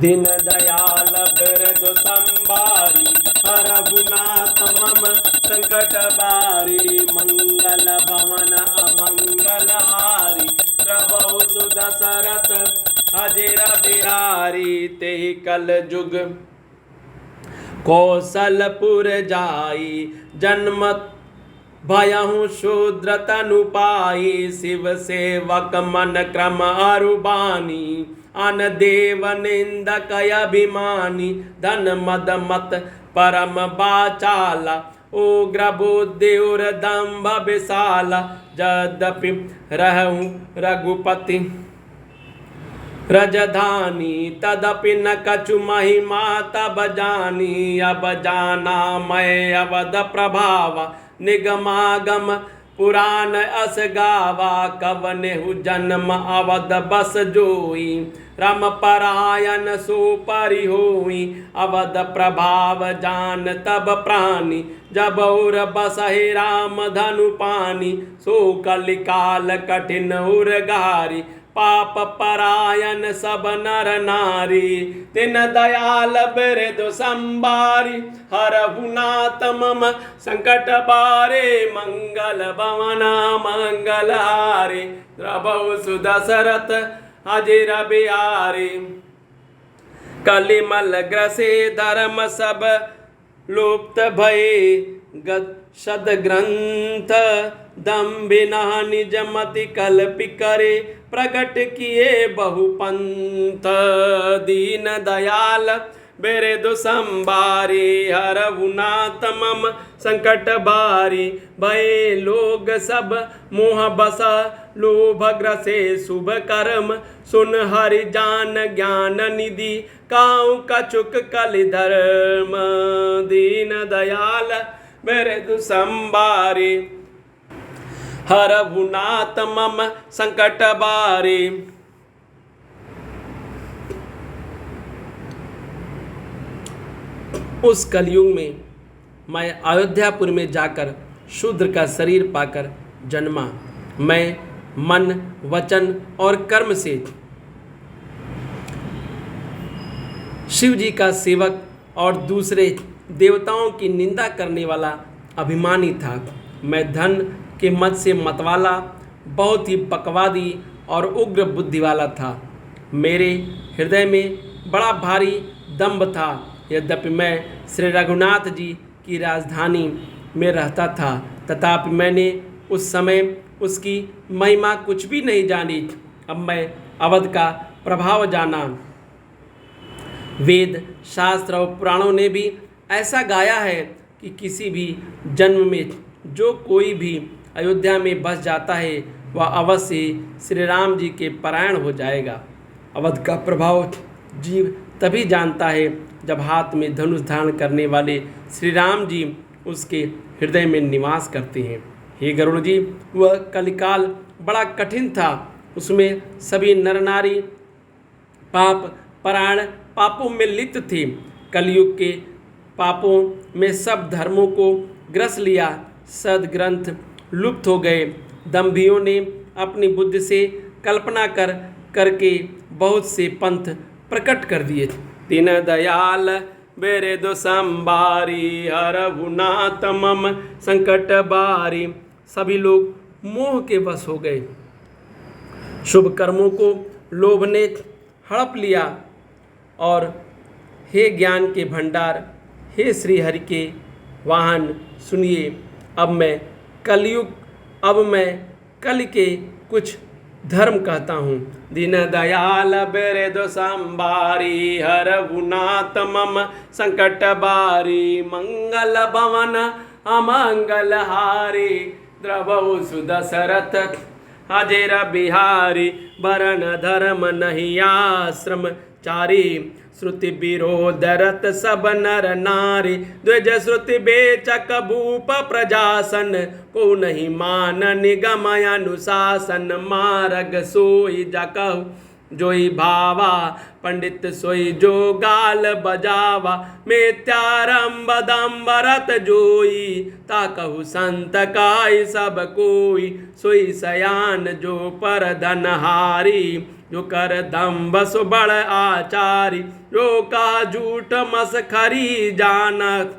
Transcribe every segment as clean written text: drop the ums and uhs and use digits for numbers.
दीन दयाल बिरदु संबारी, हरहु नाथ मम संकट बारी। मंगल भवन अमंगल हारी, प्रभु सुदशरथ अजिर बिहारी। तेहि कल जुग कौशलपुर जाई, जन्म भयहु शूद्र तनु पाई। शिव सेवक मन क्रम अरुबानी, अन देव निंदक अभिमानी। धन मद मत परम बाचाला, उग्र बुद्धि उर दंभ विशाला। यद्यपि रहूं रघुपति रजधानी, तदपि न कछु महिमा तब जानी। अब जाना मैं अवध प्रभावा, निगमागम पुराण अस गावा। कवनेहु जन्म अवध बस जोई, रम परायण सो परि होई। अवध प्रभाव जान तब प्राणी, जब उर बसहि राम धनु पानी। सो कलिकाल कठिन उर्गारी, पाप परायण सब नर नारी। तिन दयाल बिरदु संबारी, हरहु नाथ मम संकट बारे। मंगल भवन मंगल हारे, प्रभु सुदशरथ अजिर बिहारी। कलिमल ग्रसे धर्म सब लुप्त भये, सद ग्रंथ दम्भिना निज मति कल्पि करे। प्रकट किए बहु पंथ, दीन दयाल बिरदु संबारी। हरहु नाथ मम संकट बारी, भये लोग सब मोह बसा। लोभ ग्रसे शुभ कर्म, सुन हरि जान ज्ञान निधि। काहू कछुक कलि धर्म, दीन दयाल बिरदु संबारी। हरहु नाथ मम संकट बारी। उस कलयुग में मैं अयोध्यापुर में जाकर शूद्र का शरीर पाकर जन्मा। मैं मन वचन और कर्म से शिव जी का सेवक और दूसरे देवताओं की निंदा करने वाला अभिमानी था। मैं धन के मद से मतवाला, बहुत ही बकवादी और उग्र बुद्धि वाला था। मेरे हृदय में बड़ा भारी दंभ था। यद्यपि मैं श्री रघुनाथ जी की राजधानी में रहता था, तथापि मैंने उस समय उसकी महिमा कुछ भी नहीं जानी। अब मैं अवध का प्रभाव जाना। वेद शास्त्र और पुराणों ने भी ऐसा गाया है कि किसी भी जन्म में जो कोई भी अयोध्या में बस जाता है, वह अवश्य श्री राम जी के परायण हो जाएगा। अवध का प्रभाव जीव तभी जानता है जब हाथ में धनुष धारण करने वाले श्री राम जी उसके हृदय में निवास करते हैं। हे गरुड़ जी, वह कलिकाल बड़ा कठिन था। उसमें सभी नर नारी पाप परायण पापों में लिप्त थे। कलयुग के पापों में सब धर्मों को ग्रस लिया। सदग्रंथ लुप्त हो गए। दंभियों ने अपनी बुद्धि से कल्पना करके बहुत से पंथ प्रकट कर दिए। दीन दयाल बिरदु संबारी, हरहु नाथ मम संकट बारी। सभी लोग मोह के वश हो गए। शुभ कर्मों को लोभ ने हड़प लिया। और हे ज्ञान के भंडार, हे श्री हरि के वाहन, सुनिए, अब मैं कल के कुछ धर्म कहता हूँ। दीन दयाल बिरदु संबारी, हरहु नाथ मम संकट बारी। मंगल भवन अमंगल हारी, द्रवहु सुदशरथ अजिर बिहारी। वरण धर्म नहीं आश्रम चारी, श्रुति विरोध रत सब नर नारी। द्विज श्रुति बेचक भूप प्रजासन, को नहीं मान निगम अनुशासन। मार्ग सोई जकहु जोई भावा, पंडित सोई जो गाल बजावा। मिथ्यारंभ दम्बरत जोई, ताकहु संत काई सब कोई। सोई सयान जो पर धनहारी, जो कर दम्भ सो बड़ आचारी, जो का झूठ मसखरी जानत।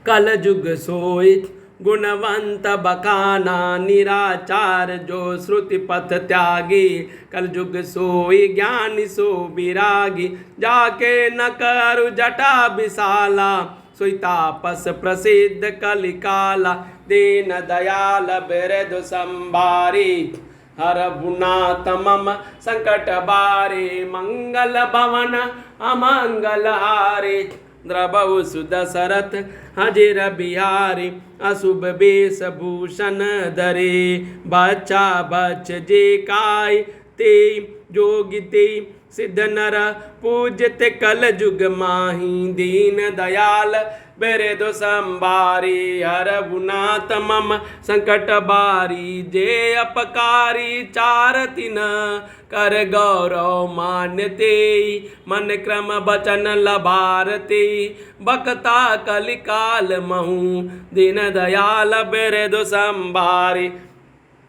कल जुग सोई गुणवंत बखाना, निराचार जो श्रुति पथ त्यागी। कल जुग सोई ज्ञानी सो विरागी, जाके न करु जटा विशाला। सोई तापस प्रसिद्ध कलिकाला, दीन दयाल बिरधु संभारी। हरभुनाथ मम संकट बारे, मंगल भवन अमंगल हारे। द्रवहु सुदशरथ हजिर बिहारी, अशुभ वेश भूषण धरे। बच्चा बच जे काय ते, जोगी ते सिद्ध नर पूजते। कल जुग माही दीन दयाल बिरधु संभारी। हरभुनाथ मम संकट बारी, जे अपकारी चार तिन। कर गौरव मान्यते, मन क्रम बचन लभारते। बकता कलिकाल महु, दीन दयाल बिरधु संभारी।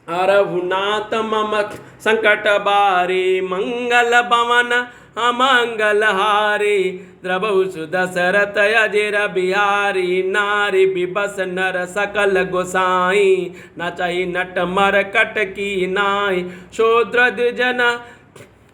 हरभुनाथ मम संकट बारे, मंगल भवन अमंगल हारे। द्रवहु सुदशरथ अजिर बिहारी, नारी बिबस नर सकल गोसाई। नचहि नट मरकट की नाई, शूद्र द्विजन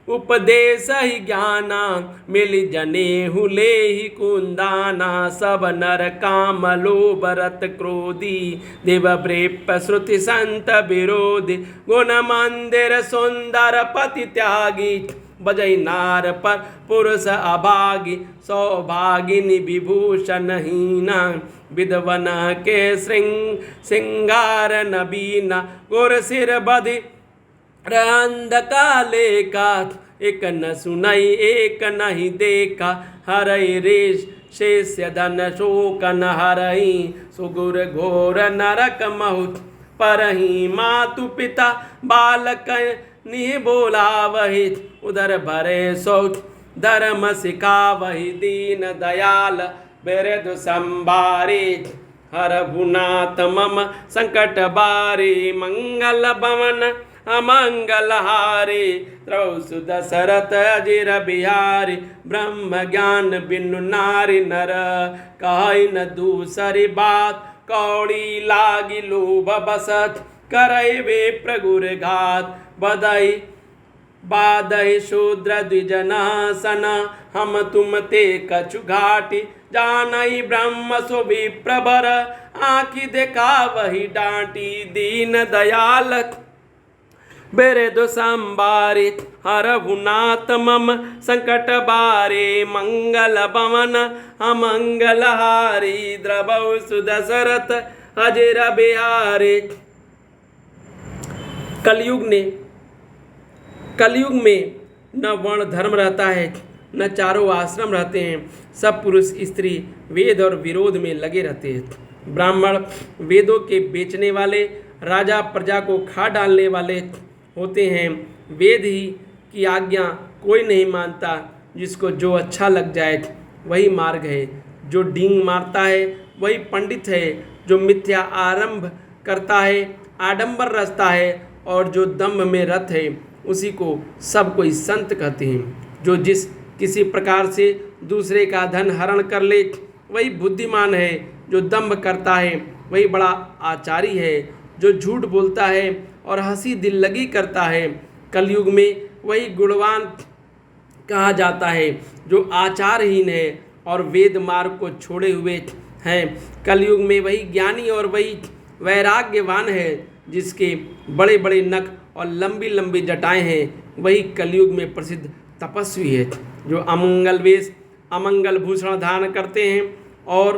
उपदेश ही ज्ञाना। मिलि जनेहु लेहि कुंदाना, सब नर काम लोभ रत क्रोधी। देव प्रेप श्रुति संत विरोधी, गुण मंदिर सुंदर पति त्यागी। बजै नार पर पुरुष अभागी, सौभागिनी विभूषण हीना। विधवन के श्रृंगार नबीना, गुर सिर बधि अंधकाले का। एक न सुनई एक नहीं देखा, हरई रेश शेष्य धन शोक न हरई। सुगुर घोर नरक बहुत परही, मातु पिता बालक नि बोलावहि। उदर भरे शौच धर्म सिखावहि, दीन दयाल बिरधु संभारी। हरभुनाथ मम संकट बारी, मंगल भवन अमंगल हारे। द्रवहु सुदशरथ अजिर बिहारी, ब्रह्म ज्ञान बिनु नारी नर। कहै न दूसरी बात, कौड़ी लागी लोभ बसत। करई वे प्रगुर घात, बधई बाधई शूद्र द्विजनासन। हम तुम ते कछु घाटी, जानई ब्रह्म सो विप्रवर। आँखि देखा वही डांटी, दीन दयाल बिरधु संभारी। हरभुनाथ मम संकट बारे, मंगल भवन अमंगल हारी। द्रवहु सुदशरथ अजिर बिहारी। कलयुग में न वर्ण धर्म रहता है, न चारों आश्रम रहते हैं। सब पुरुष स्त्री वेद और विरोध में लगे रहते हैं। ब्राह्मण वेदों के बेचने वाले, राजा प्रजा को खा डालने वाले होते हैं। वेद ही की आज्ञा कोई नहीं मानता। जिसको जो अच्छा लग जाए वही मार्ग है। जो डींग मारता है वही पंडित है। जो मिथ्या आरंभ करता है आडंबर रचता है, और जो दम्भ में रत है उसी को सब कोई संत कहते हैं। जो किसी प्रकार से दूसरे का धन हरण कर ले वही बुद्धिमान है। जो दम्भ करता है वही बड़ा आचारी है। जो झूठ बोलता है और हंसी दिल लगी करता है, कलयुग में वही गुणवान कहा जाता है। जो आचारहीन है और वेद मार्ग को छोड़े हुए हैं, कलयुग में वही ज्ञानी और वही वैराग्यवान है। जिसके बड़े बड़े नख और लंबी लंबी जटाएं हैं, वही कलयुग में प्रसिद्ध तपस्वी है। जो अमंगल वेश अमंगल भूषण धारण करते हैं और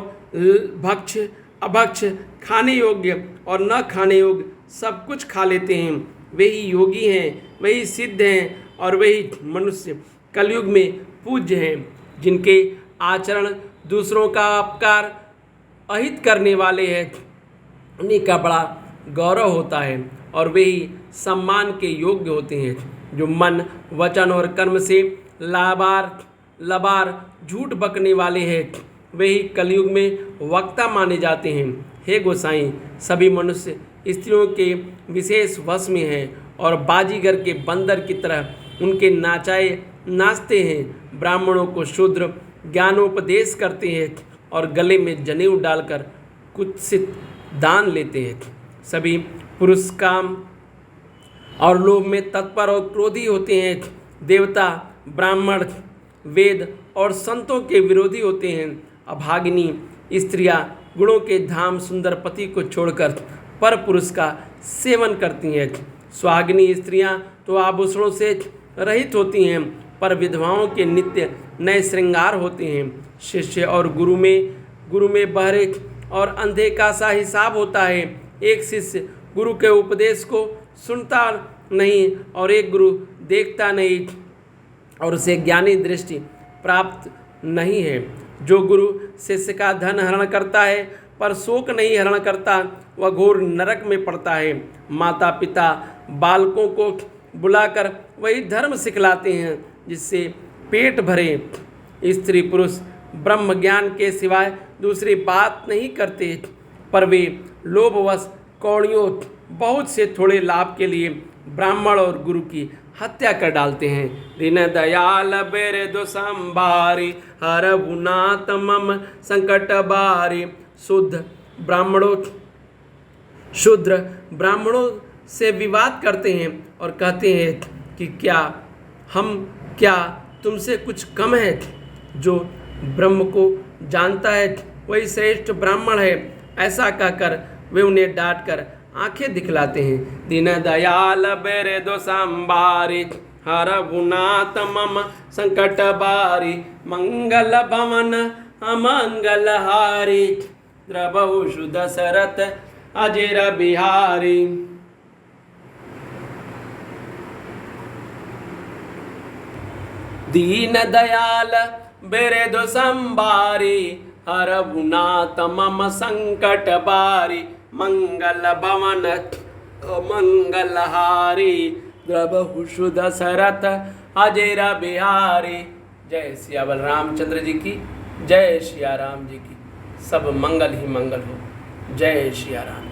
भक्ष अभक्ष, खाने योग्य और न खाने योग्य सब कुछ खा लेते हैं, वही योगी हैं, वही सिद्ध हैं और वही मनुष्य कलयुग में पूज्य हैं। जिनके आचरण दूसरों का अपकार अहित करने वाले हैं, उन्हीं का बड़ा गौरव होता है और वही सम्मान के योग्य होते हैं। जो मन वचन और कर्म से लबार झूठ बकने वाले हैं, वही कलयुग में वक्ता माने जाते हैं। हे गोसाई, सभी मनुष्य स्त्रियों के विशेष वश में हैं और बाजीगर के बंदर की तरह उनके नाचाए नाचते हैं। ब्राह्मणों को शूद्र ज्ञानोपदेश करते हैं और गले में जनेऊ डालकर कुत्सित दान लेते हैं। सभी पुरुष काम और लोभ में तत्पर और क्रोधी होते हैं। देवता, ब्राह्मण, वेद और संतों के विरोधी होते हैं। अभागिनी स्त्रियां गुणों के धाम सुंदर पति को छोड़कर पर पुरुष का सेवन करती हैं। सुहागिनी स्त्रियां तो आभूषणों से रहित होती हैं, पर विधवाओं के नित्य नए श्रृंगार होते हैं। शिष्य और गुरु में बहरे और अंधे का सा हिसाब होता है। एक शिष्य गुरु के उपदेश को सुनता नहीं और एक गुरु देखता नहीं और उसे ज्ञानी दृष्टि प्राप्त नहीं है। जो गुरु शिष्य का धन हरण करता है पर शोक नहीं हरण करता, वह घोर नरक में पड़ता है। माता पिता बालकों को बुलाकर वही धर्म सिखलाते हैं जिससे पेट भरे। स्त्री पुरुष ब्रह्म ज्ञान के सिवाय दूसरी बात नहीं करते, पर वे लोभवश कौड़ियों बहुत से थोड़े लाभ के लिए ब्राह्मण और गुरु की हत्या कर डालते हैं। दीन दयाल बेरे दो संभारी हर गुनात मम संकट बारी। शूद्र ब्राह्मणों से विवाद करते हैं और कहते हैं कि क्या तुमसे कुछ कम है? जो ब्रह्म को जानता है वही श्रेष्ठ ब्राह्मण है। ऐसा कहकर वे उन्हें डांट कर आंखें दिखलाते हैं। दीन दयाल बेरे दो संभारी हर गुनात मम संकट बारी। मंगल भवन अमंगल हारी द्रबहु दशरथ अजर बिहारी। दीन दयाल बेरे दो संभारी हर गुनात मम संकट बारी। मंगल भवन मंगल हारी द्रबहु दशरथ अजर बिहारी। जय सिया बलरामचंद्र जी की, जय सिया राम जी की। सब मंगल ही मंगल हो। जय सिया राम।